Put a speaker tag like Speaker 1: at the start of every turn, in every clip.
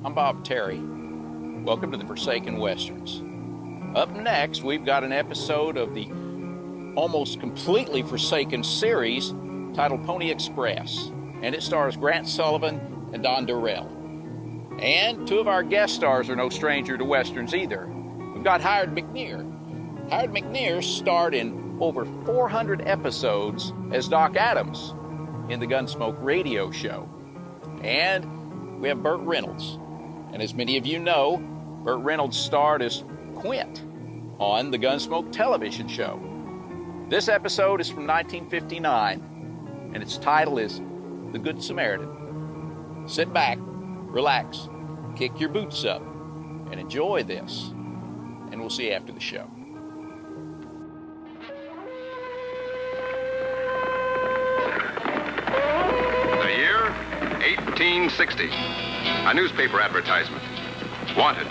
Speaker 1: I'm Bob Terry. Welcome to the Forsaken Westerns. Up next, we've got an episode of the almost completely forsaken series titled Pony Express, and it stars Grant Sullivan and Don Durrell. And two of our guest stars are no stranger to Westerns either. We've got Hired McNear. Hired McNear starred in over 400 episodes as Doc Adams in the Gunsmoke radio show. And we have Burt Reynolds. And as many of you know, Burt Reynolds starred as Quint on the Gunsmoke television show. This episode is from 1959, and its title is The Good Samaritan. Sit back, relax, kick your boots up, and enjoy this. And we'll see you after the show.
Speaker 2: The year 1860. A newspaper advertisement. Wanted.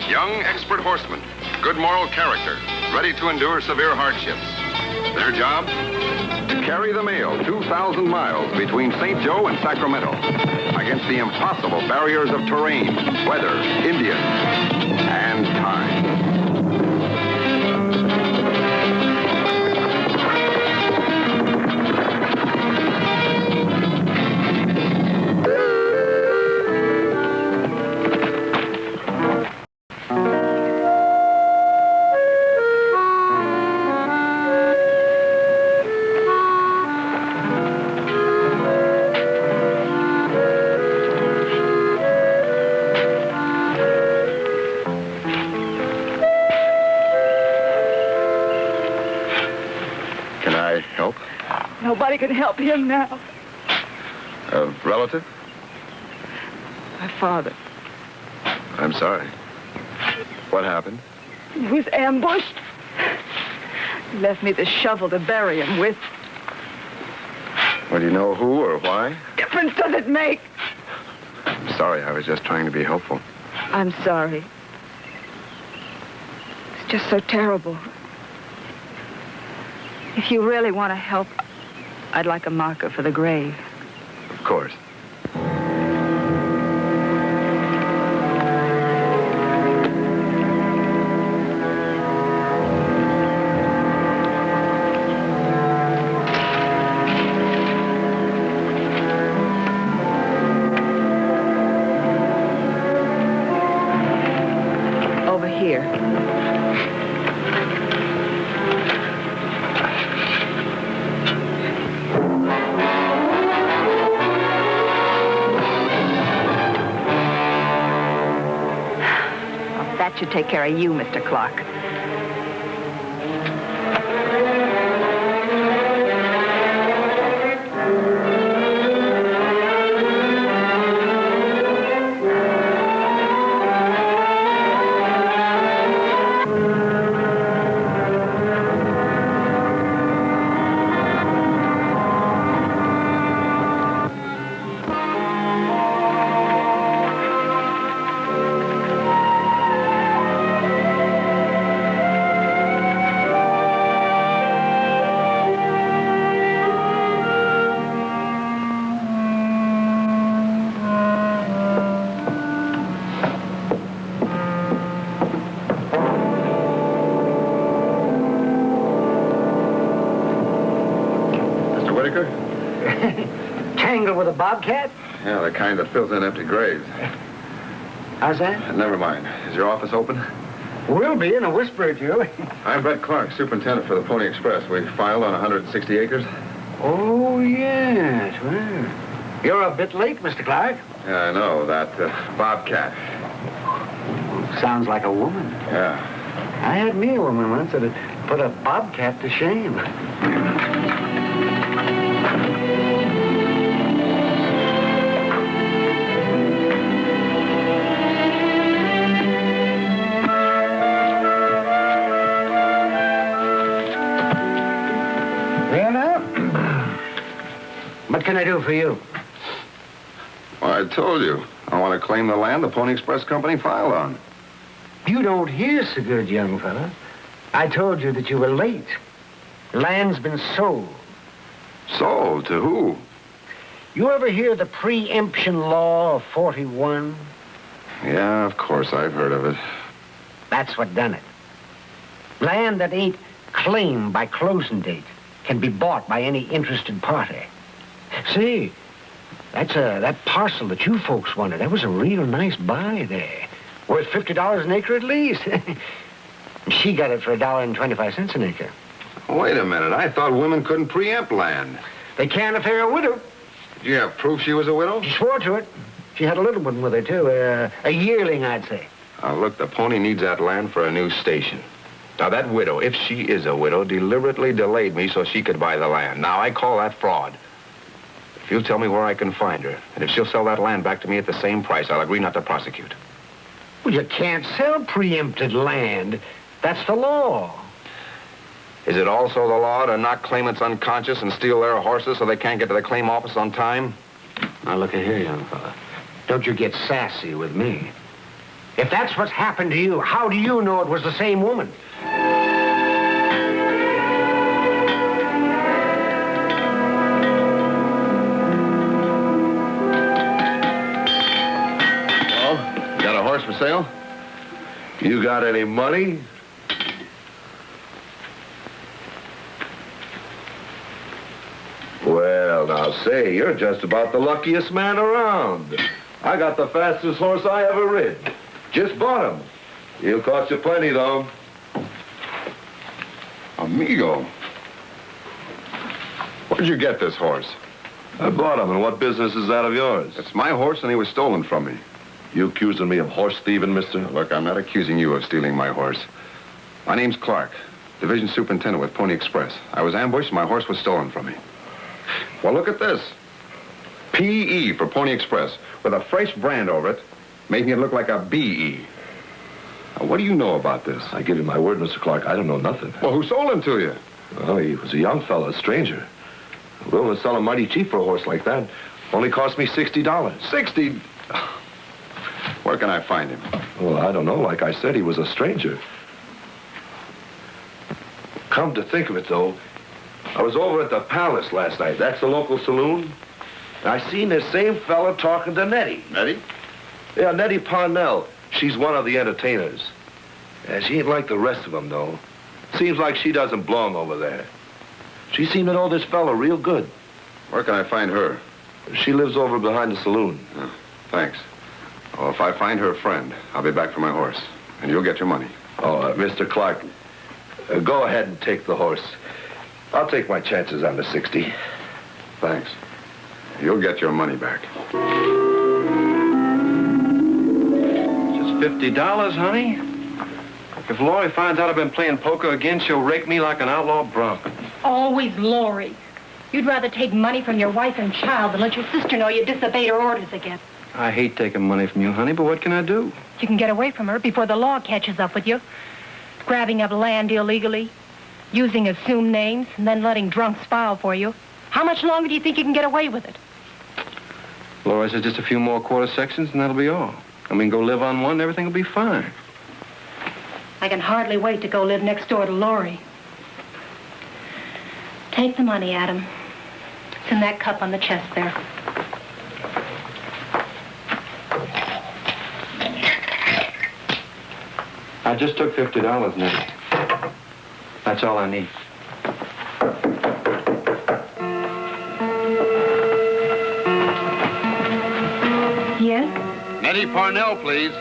Speaker 2: Young expert horseman. Good moral character. Ready to endure severe hardships. Their job? To carry the mail 2,000 miles between St. Joe and Sacramento against the impossible barriers of terrain, weather, Indians, and time.
Speaker 3: Nobody can help him now.
Speaker 2: A relative?
Speaker 3: My father.
Speaker 2: I'm sorry. What happened?
Speaker 3: He was ambushed. He left me the shovel to bury him with.
Speaker 2: Well, do you know who or why?
Speaker 3: Difference does it make?
Speaker 2: I'm sorry. I was just trying to be helpful.
Speaker 3: I'm sorry. It's just so terrible. If you really want to help, I'd like a marker for the grave.
Speaker 2: Of course.
Speaker 3: Over here. That should take care of you, Mr. Clark.
Speaker 4: Tangled with a bobcat?
Speaker 2: Yeah, the kind that fills in empty graves.
Speaker 4: How's that?
Speaker 2: Never mind. Is your office open?
Speaker 4: Will be in a whisper or two.
Speaker 2: I'm Brett Clark, superintendent for the Pony Express. We filed on 160 acres.
Speaker 4: Oh, yes. Well, you're a bit late, Mr. Clark.
Speaker 2: Yeah, I know. That bobcat.
Speaker 4: Sounds like a woman.
Speaker 2: Yeah.
Speaker 4: I had me a woman once that had put a bobcat to shame. What can I do for you?
Speaker 2: Well, I told you. I want to claim the land the Pony Express Company filed on.
Speaker 4: You don't hear so good, young fella. I told you that you were late. Land's been sold.
Speaker 2: Sold? To who?
Speaker 4: You ever hear the preemption law of 41?
Speaker 2: Yeah, of course, I've heard of it.
Speaker 4: That's what done it. Land that ain't claimed by closing date can be bought by any interested party. See, that parcel that you folks wanted, that was a real nice buy there. Worth $50 an acre at least. She got it for $1.25 an acre.
Speaker 2: Wait a minute. I thought women couldn't preempt land.
Speaker 4: They can if they're a widow.
Speaker 2: Did you have proof she was a widow?
Speaker 4: She swore to it. She had a little one with her, too. A yearling, I'd say.
Speaker 2: Look, the pony needs that land for a new station. Now, that widow, if she is a widow, deliberately delayed me so she could buy the land. Now, I call that fraud. If you'll tell me where I can find her, and if she'll sell that land back to me at the same price, I'll agree not to prosecute.
Speaker 4: Well, you can't sell preempted land. That's the law.
Speaker 2: Is it also the law to knock claimants unconscious and steal their horses so they can't get to the claim office on time?
Speaker 4: Now, look at here, young fella. Don't you get sassy with me. If that's what's happened to you, how do you know it was the same woman?
Speaker 2: Well, got a horse for sale?
Speaker 5: You got any money? Well, now, say, you're just about the luckiest man around. I got the fastest horse I ever rid. Just bought him. He'll cost you plenty, though.
Speaker 2: Amigo. Where'd you get this horse?
Speaker 5: I bought him, and what business is that of yours?
Speaker 2: It's my horse, and he was stolen from me.
Speaker 5: You accusing me of horse thieving, mister?
Speaker 2: Look, I'm not accusing you of stealing my horse. My name's Clark, division superintendent with Pony Express. I was ambushed, and my horse was stolen from me. Well, look at this. P.E. for Pony Express, with a fresh brand over it, making it look like a B.E. Now, what do you know about this?
Speaker 5: I give you my word, Mr. Clark, I don't know nothing.
Speaker 2: Well, who sold him to you?
Speaker 5: Well, he was a young fella, a stranger. Willing to sell him mighty cheap for a horse like that. Only cost me $60.
Speaker 2: 60? Where can I find him?
Speaker 5: Well, I don't know. Like I said, he was a stranger. Come to think of it, though, I was over at the Palace last night. That's the local saloon. And I seen this same fella talking to Nettie.
Speaker 2: Nettie?
Speaker 5: Yeah, Nettie Parnell. She's one of the entertainers. Yeah, she ain't like the rest of them, though. Seems like she doesn't belong over there. She seemed to know this fella real good.
Speaker 2: Where can I find her?
Speaker 5: She lives over behind the saloon.
Speaker 2: Oh, thanks. Oh, if I find her friend, I'll be back for my horse. And you'll get your money.
Speaker 5: Oh, Mr. Clark, go ahead and take the horse. I'll take my chances on the 60.
Speaker 2: Thanks. You'll get your money back.
Speaker 6: Just $50, honey? If Laurie finds out I've been playing poker again, she'll rake me like an outlaw bronc.
Speaker 7: Always Laurie. You'd rather take money from your wife and child than let your sister know you disobeyed her orders again.
Speaker 6: I hate taking money from you, honey, but what can I do?
Speaker 7: You can get away from her before the law catches up with you. Grabbing up land illegally, using assumed names, and then letting drunks file for you. How much longer do you think you can get away with it?
Speaker 6: Laura says just a few more quarter sections and that'll be all. I mean, go live on one and everything will be fine.
Speaker 7: I can hardly wait to go live next door to Laurie. Take the money, Adam. It's in that cup on the chest there.
Speaker 6: I just took $50, Nettie. That's all I need.
Speaker 7: Yes?
Speaker 2: Nettie Parnell, please.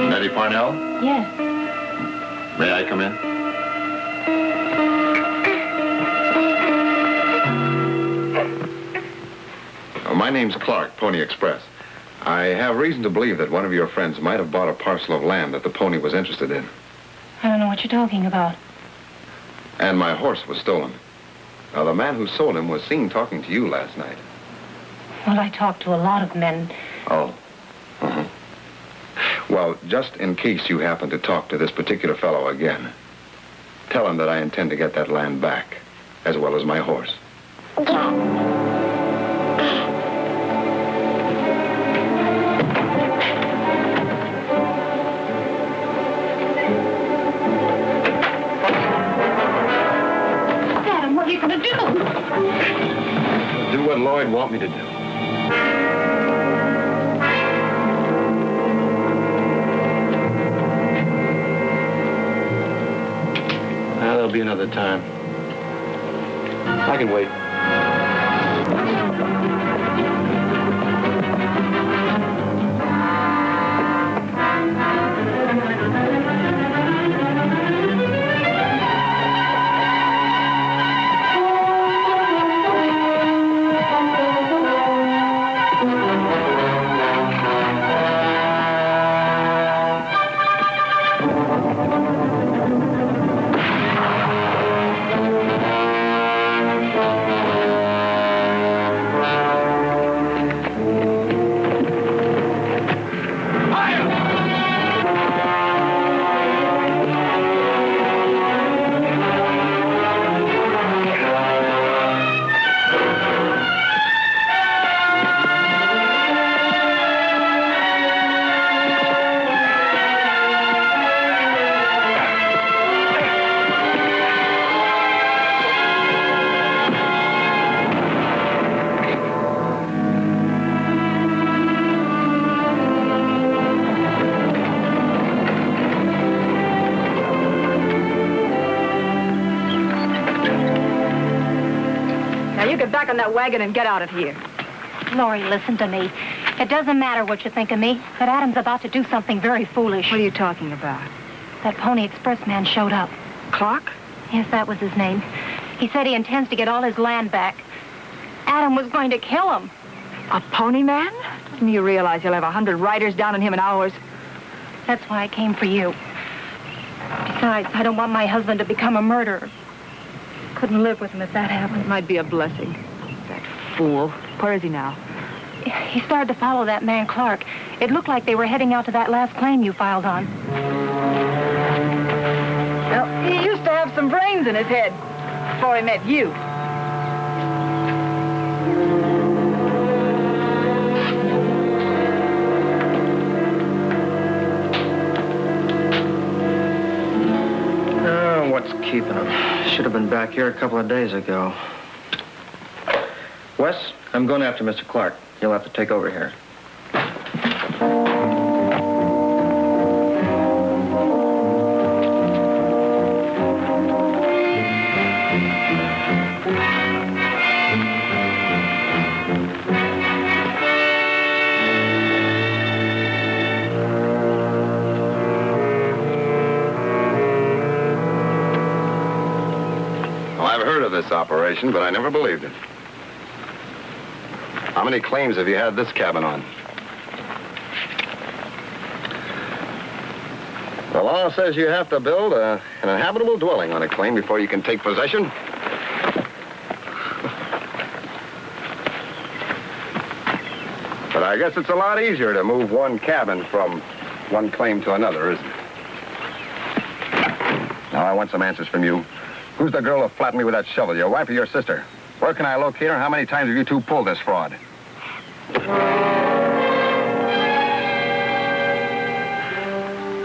Speaker 2: Nettie Parnell?
Speaker 7: Yes.
Speaker 2: May I come in? My name's Clark, Pony Express. I have reason to believe that one of your friends might have bought a parcel of land that the pony was interested in.
Speaker 7: I don't know what you're talking about.
Speaker 2: And my horse was stolen. Now, the man who sold him was seen talking to you last night.
Speaker 7: Well, I talked to a lot of men.
Speaker 2: Oh. Uh-huh. Well, just in case you happen to talk to this particular fellow again, tell him that I intend to get that land back, as well as my horse.
Speaker 7: Adam, what are you going to do?
Speaker 6: what Lloyd want me to do. Well, there'll be another time. I can wait.
Speaker 3: Get back on that wagon and get out of here.
Speaker 7: Lori, listen to me. It doesn't matter what you think of me, but Adam's about to do something very foolish.
Speaker 3: What are you talking about?
Speaker 7: That Pony Express man showed up.
Speaker 3: Clark?
Speaker 7: Yes, that was his name. He said he intends to get all his land back. Adam was going to kill him.
Speaker 3: A pony man? Doesn't you realize he'll have 100 riders down on him in hours?
Speaker 7: That's why I came for you. Besides, I don't want my husband to become a murderer. Couldn't live with him if that happened.
Speaker 3: It might be a blessing. That fool. Where is he now?
Speaker 7: He started to follow that man, Clark. It looked like they were heading out to that last claim you filed on.
Speaker 3: Well, he used to have some brains in his head before he met you.
Speaker 6: What's keeping him? Should have been back here a couple of days ago. Wes, I'm going after Mr. Clark. You'll have to take over here.
Speaker 2: This operation, but I never believed it. How many claims have you had this cabin on? The law says you have to build an inhabitable dwelling on a claim before you can take possession. But I guess it's a lot easier to move one cabin from one claim to another, isn't it? Now, I want some answers from you. Who's the girl who flattened me with that shovel, your wife or your sister? Where can I locate her, and how many times have you two pulled this fraud?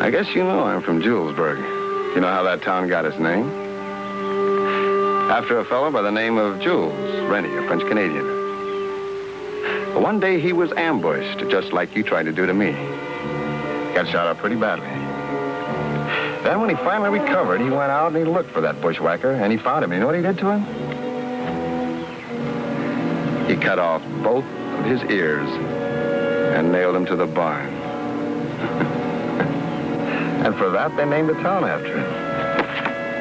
Speaker 2: I guess you know I'm from Julesburg. You know how that town got its name? After a fellow by the name of Jules Rennie, a French-Canadian. One day he was ambushed, just like you tried to do to me. Got shot up pretty badly. Then when he finally recovered, he went out and he looked for that bushwhacker, and he found him. You know what he did to him? He cut off both of his ears and nailed him to the barn. And for that, they named the town after him.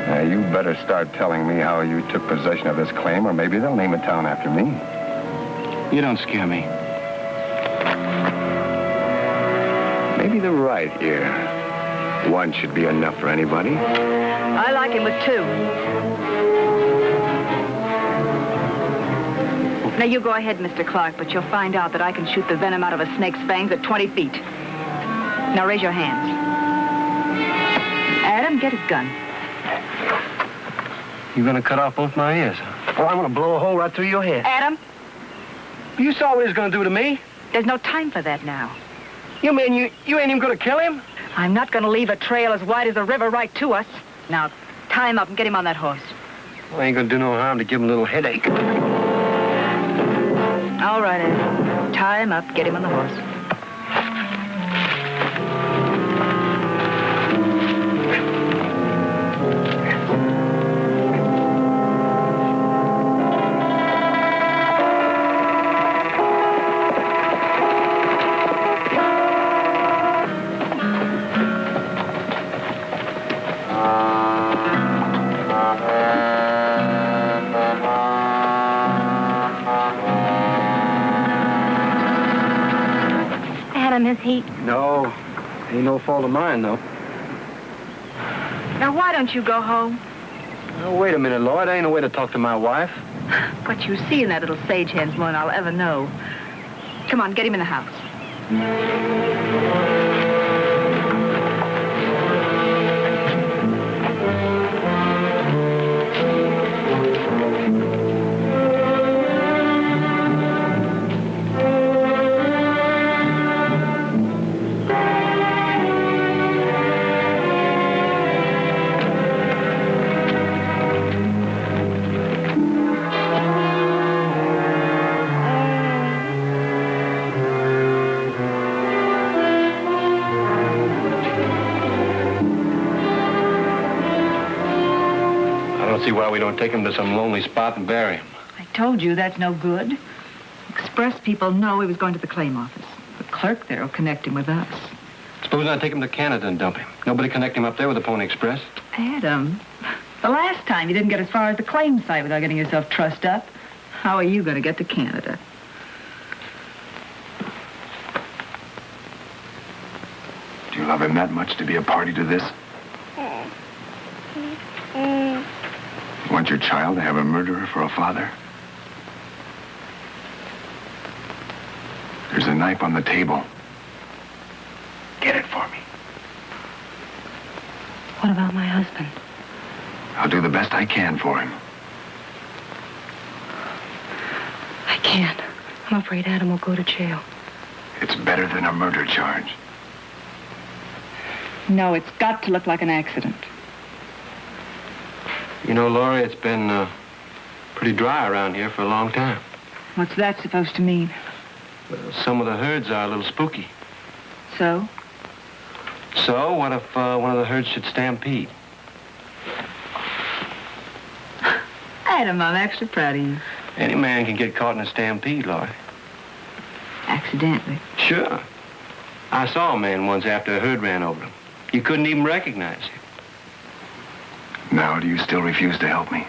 Speaker 2: Now, you better start telling me how you took possession of this claim, or maybe they'll name a town after me.
Speaker 6: You don't scare me.
Speaker 2: Maybe the right ear. One should be enough for anybody.
Speaker 3: I like him with two. Now, you go ahead, Mr. Clark, but you'll find out that I can shoot the venom out of a snake's fangs at 20 feet. Now, raise your hands. Adam, get his gun.
Speaker 6: You're gonna cut off both my ears?
Speaker 4: Oh, I'm gonna blow a hole right through your head.
Speaker 3: Adam,
Speaker 6: You saw what he was gonna do to me?
Speaker 3: there's no time for that now.
Speaker 6: You mean you ain't even gonna kill him?
Speaker 3: I'm not going to leave a trail as wide as the river right to us. Now, tie him up and get him on that horse.
Speaker 6: I ain't gonna do no harm to give him a little headache.
Speaker 3: All right, Ed. Tie him up. Get him on the horse.
Speaker 7: Adam, is he?
Speaker 6: No, ain't no fault of mine, though.
Speaker 3: Now, why don't you go home?
Speaker 6: Oh, wait a minute, Lloyd. Ain't no way to talk to my wife.
Speaker 3: What you see in that little sage hen's more than I'll ever know. Come on, get him in the house.
Speaker 6: I don't see why we don't take him to some lonely spot and bury him.
Speaker 3: I told you that's no good. Express people know he was going to the claim office. The clerk there will connect him with us.
Speaker 6: Suppose I take him to Canada and dump him. Nobody connect him up there with the Pony Express.
Speaker 3: Adam, the last time you didn't get as far as the claim site without getting yourself trussed up. How are you going to get to Canada?
Speaker 2: Do you love him that much to be a party to this? You want your child to have a murderer for a father? There's a knife on the table. Get it for me.
Speaker 7: What about my husband?
Speaker 2: I'll do the best I can for him.
Speaker 7: I can't. I'm afraid Adam will go to jail.
Speaker 2: It's better than a murder charge.
Speaker 3: No, it's got to look like an accident.
Speaker 6: You know, Laurie, it's been pretty dry around here for a long time.
Speaker 3: What's that supposed to mean?
Speaker 6: Some of the herds are a little spooky.
Speaker 3: So?
Speaker 6: So, what if one of the herds should stampede?
Speaker 3: Adam, I'm extra proud of you.
Speaker 6: Any man can get caught in a stampede, Laurie.
Speaker 3: Accidentally.
Speaker 6: Sure. I saw a man once after a herd ran over him. You couldn't even recognize him.
Speaker 2: Now, do you still refuse to help me?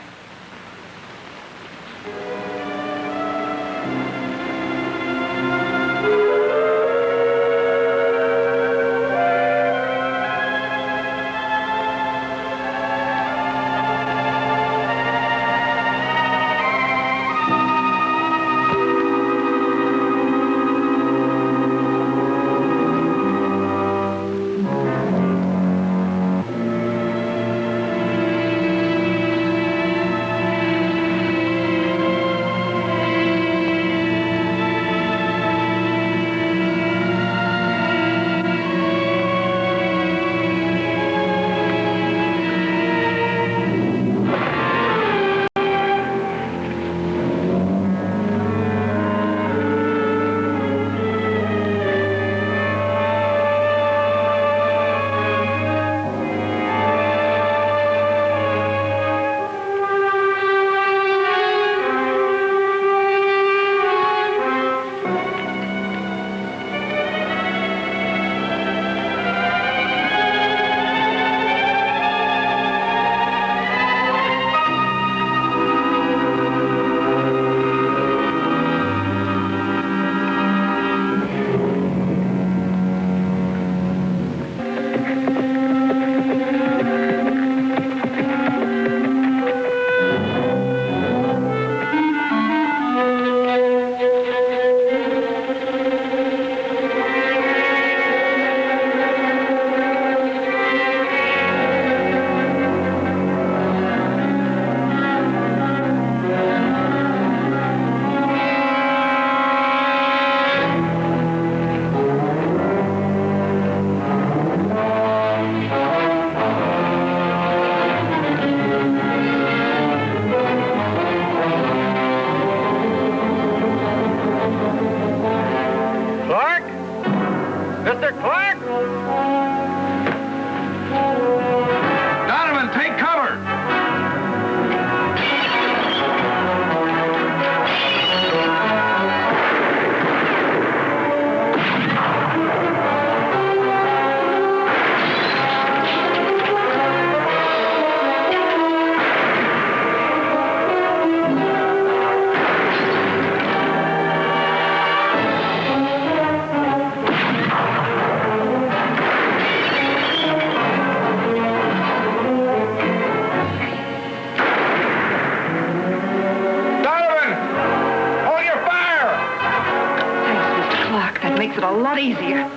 Speaker 3: makes it a lot easier.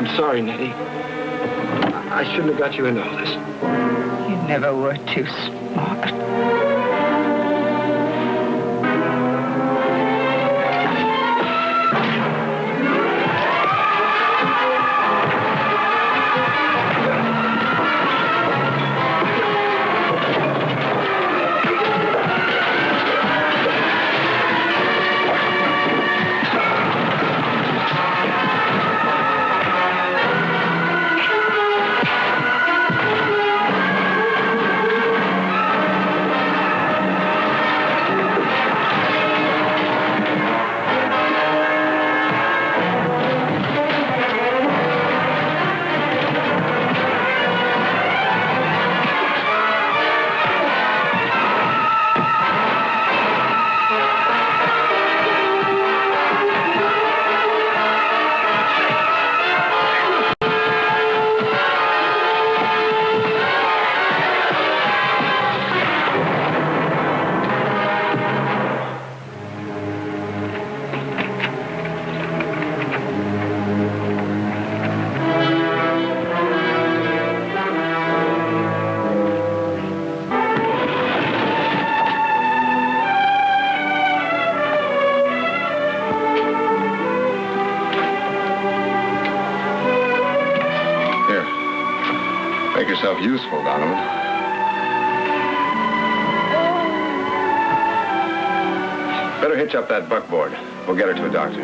Speaker 6: I'm sorry, Nettie. I shouldn't have got you into all this.
Speaker 3: You never were too smart.
Speaker 2: Make yourself useful, Donovan. Better hitch up that buckboard. We'll get her to a doctor.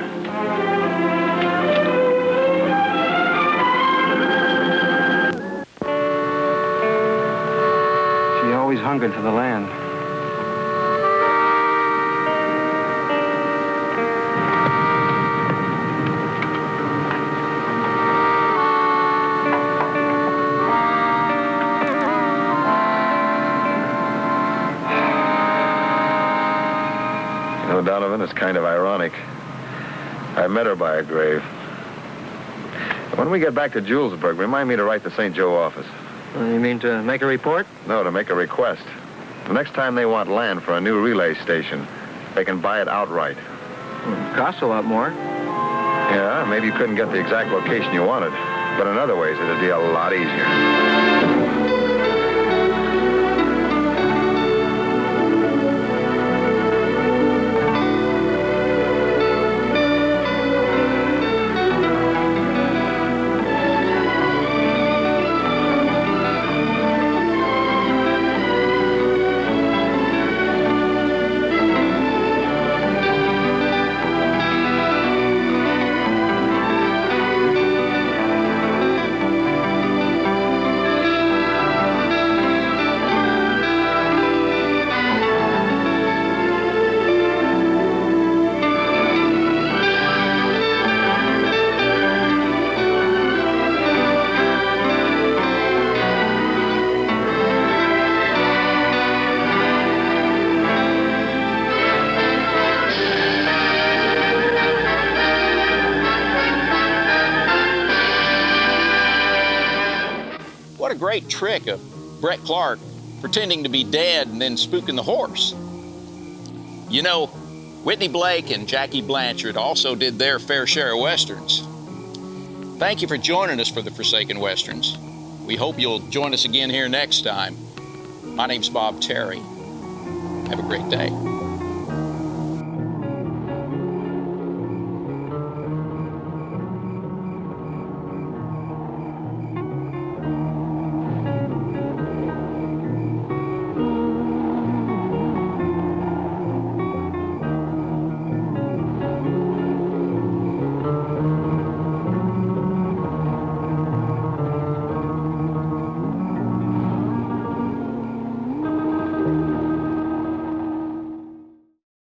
Speaker 6: She always hungered for the land.
Speaker 2: Donovan, it's kind of ironic. I met her by a grave. When we get back to Julesburg, remind me to write the St. Joe office.
Speaker 6: You mean to make a report?
Speaker 2: No, to make a request. The next time they want land for a new relay station, they can buy it outright.
Speaker 6: It costs a lot more.
Speaker 2: Yeah, maybe you couldn't get the exact location you wanted, but in other ways it'd be a lot easier.
Speaker 1: What a great trick of Brett Clark pretending to be dead and then spooking the horse. You know, Whitney Blake and Jackie Blanchard also did their fair share of Westerns. Thank you for joining us for the Forsaken Westerns. We hope you'll join us again here next time. My name's Bob Terry. Have a great day.